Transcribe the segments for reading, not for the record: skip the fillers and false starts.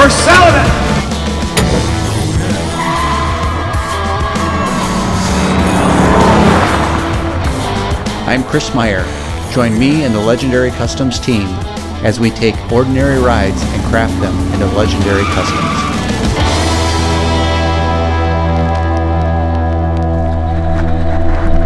We're selling it. I'm Chris Meyer. Join me and the Legendary Customs team as we take ordinary rides and craft them into legendary customs.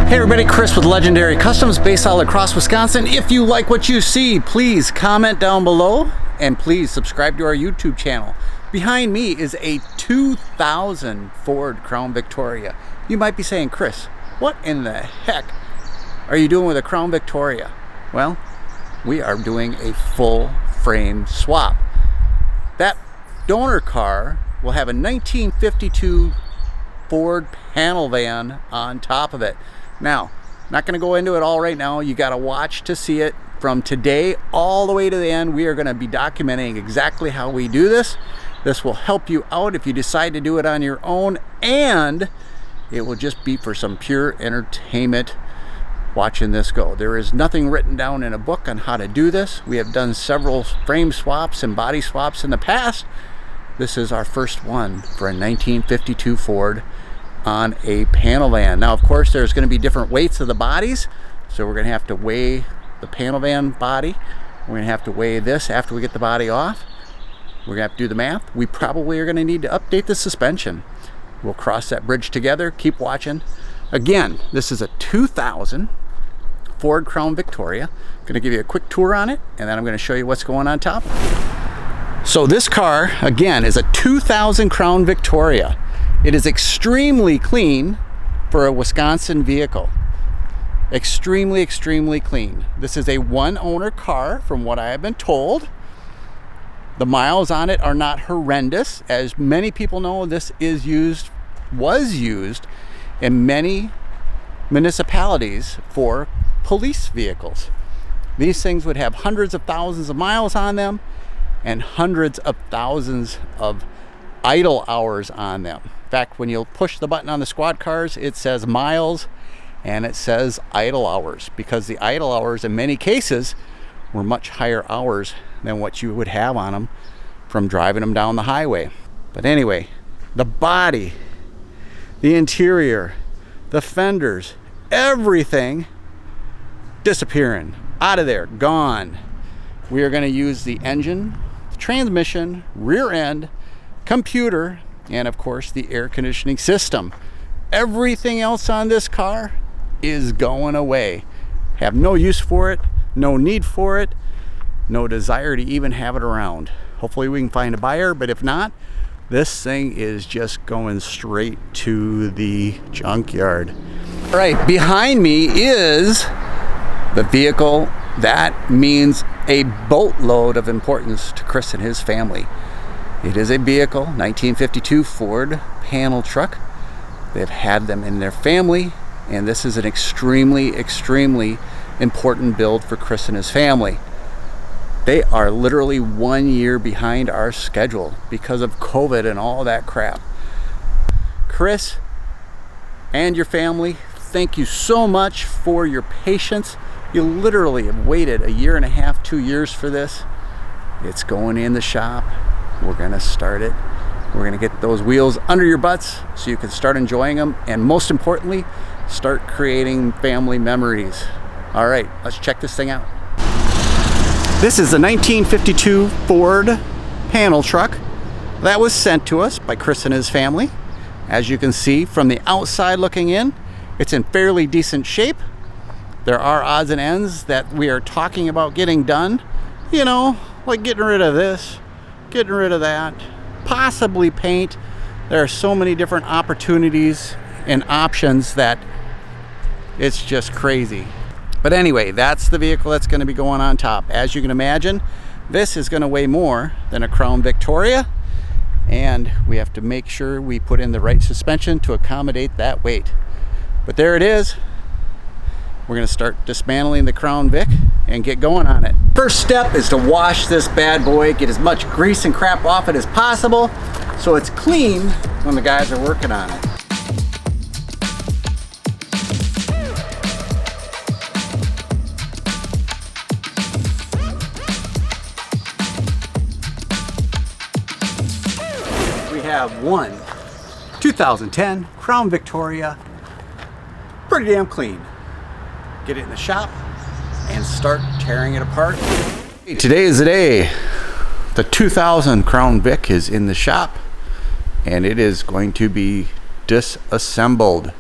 Hey everybody, Chris with Legendary Customs based all across Wisconsin. If you like what you see, please comment down below and please subscribe to our YouTube channel. Behind me is a 2000 Ford Crown Victoria. You might be saying, Chris, what in the heck are you doing with a Crown Victoria? Well, we are doing a full frame swap. That donor car will have a 1952 Ford panel van on top of it. Now, not going to go into it all right now. You got to watch to see it. From today all the way to the end, we are going to be documenting exactly how we do this. This will help you out if you decide to do it on your own, and it will just be for some pure entertainment watching this go. There is nothing written down in a book on how to do this. We have done several frame swaps and body swaps in the past. This is our first one for a 1952 Ford on a panel van. Now, of course, there's going to be different weights of the bodies, so we're going to have to weigh the panel van body. We're going to have to weigh this after we get the body off. We're going to have to do the math. We probably are going to need to update the suspension. We'll cross that bridge together. Keep watching. Again, this is a 2000 Ford Crown Victoria. I'm going to give you a quick tour on it, and then I'm going to show you what's going on top. So this car, again, is a 2000 Crown Victoria. It is extremely clean for a Wisconsin vehicle. Extremely, extremely clean. This is a one-owner car, from what I have been told. The miles on it are not horrendous. As many people know, this was used in many municipalities for police vehicles. These things would have hundreds of thousands of miles on them and hundreds of thousands of idle hours on them. In fact, when you push the button on the squad cars, it says miles and it says idle hours, because the idle hours in many cases were much higher hours than what you would have on them from driving them down the highway. But anyway, the body, the interior, the fenders, everything disappearing, out of there, gone. We are going to use the engine, transmission, rear end, computer, and of course the air conditioning system. Everything else on this car is going away. Have no use for it, no need for it, no desire to even have it around. Hopefully we can find a buyer, but if not, this thing is just going straight to the junkyard. All right, behind me is the vehicle that means a boatload of importance to Chris and his family. It is a vehicle, 1952 Ford panel truck. They've had them in their family, and this is an extremely, extremely important build for Chris and his family. They are literally 1 year behind our schedule because of COVID and all that crap. Chris and your family, thank you so much for your patience. You literally have waited 1.5 years, 2 years for this. It's going in the shop. We're gonna start it. We're gonna get those wheels under your butts so you can start enjoying them, and most importantly, start creating family memories. All right, let's check this thing out. This is the 1952 Ford panel truck that was sent to us by Chris and his family. As you can see from the outside looking in, it's in fairly decent shape. There are odds and ends that we are talking about getting done. You know, like getting rid of this, getting rid of that, possibly paint. There are so many different opportunities and options that it's just crazy. But anyway, that's the vehicle that's going to be going on top. As you can imagine, this is going to weigh more than a Crown Victoria, and we have to make sure we put in the right suspension to accommodate that weight. But there it is. We're going to start dismantling the Crown Vic and get going on it. First step is to wash this bad boy, get as much grease and crap off it as possible so it's clean when the guys are working on it. have one 2010 Crown Victoria, pretty damn clean. Get it in the shop and start tearing it apart. Today is the day. The 2000 Crown Vic is in the shop and it is going to be disassembled.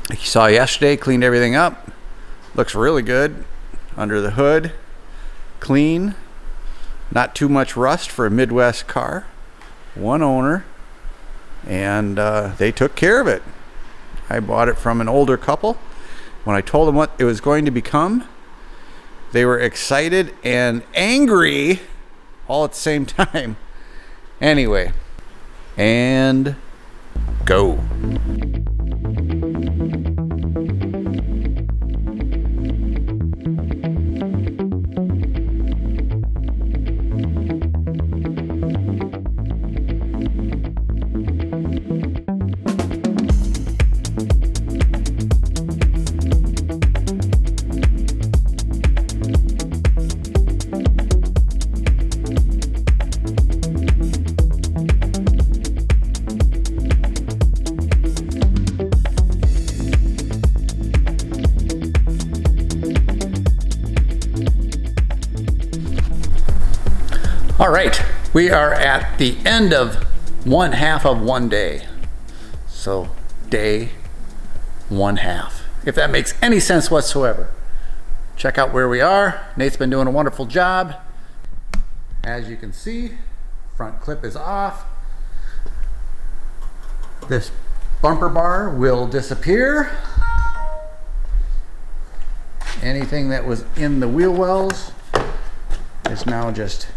Like you saw yesterday, cleaned everything up. Looks really good under the hood. Clean. Not too much rust for a Midwest car. One owner. And they took care of it. I bought it from an older couple. When I told them what it was going to become, they were excited and angry all at the same time. Anyway, and go. All right, we are at the end of one half of one day. So day one half, if that makes any sense whatsoever. Check out where we are. Nate's been doing a wonderful job. As you can see, front clip is off. This bumper bar will disappear. Anything that was in the wheel wells is now just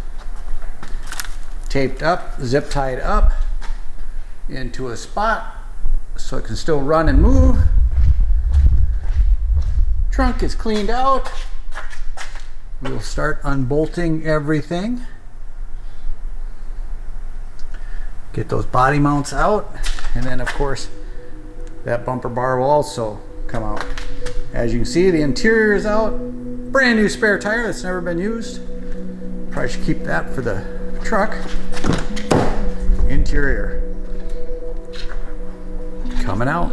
taped up, zip tied up into a spot so it can still run and move. Trunk is cleaned out. We will start unbolting everything. Get those body mounts out, and then of course that bumper bar will also come out. As you can see, the interior is out. Brand new spare tire that's never been used. Probably should keep that for the truck. Interior coming out.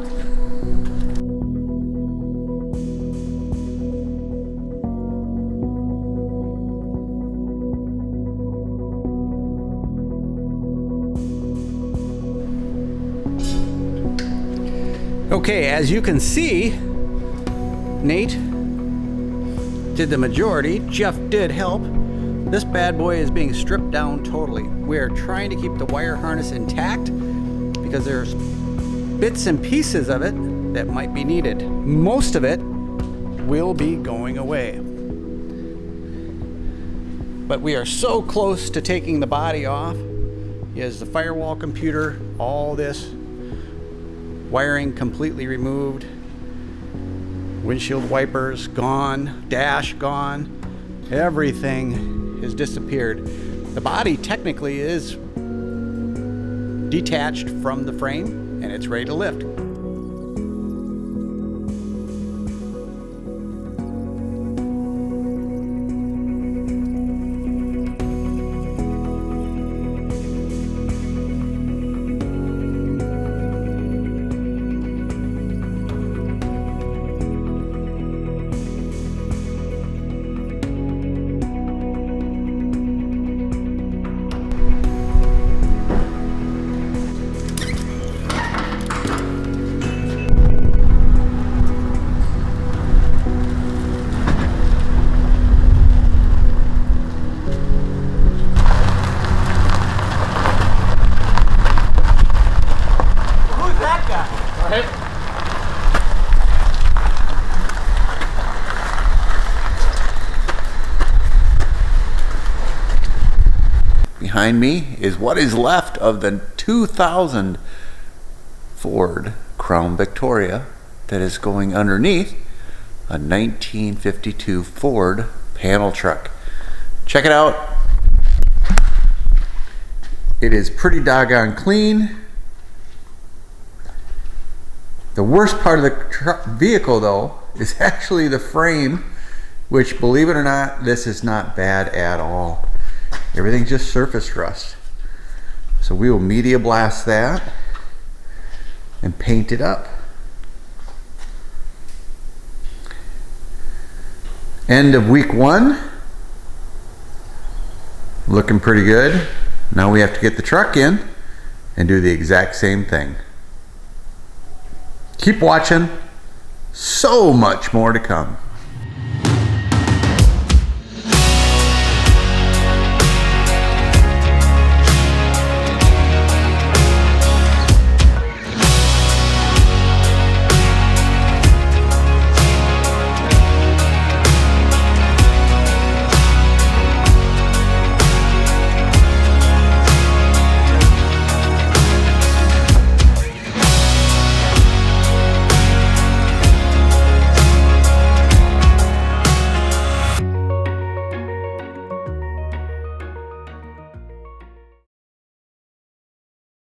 Okay, as you can see, Nate did the majority. Jeff did help. This bad boy is being stripped down totally. We are trying to keep the wire harness intact because there's bits and pieces of it that might be needed. Most of it will be going away. But we are so close to taking the body off. He has the firewall computer, all this wiring completely removed. Windshield wipers gone, dash gone, everything has disappeared. The body technically is detached from the frame and it's ready to lift. Behind me is what is left of the 2000 Ford Crown Victoria that is going underneath a 1952 Ford panel truck. Check it out. It is pretty doggone clean. The worst part of the vehicle though is actually the frame, which, believe it or not, this is not bad at all. Everything's just surface rust. So we will media blast that and paint it up. End of week 1. Looking pretty good. Now we have to get the truck in and do the exact same thing. Keep watching. So much more to come.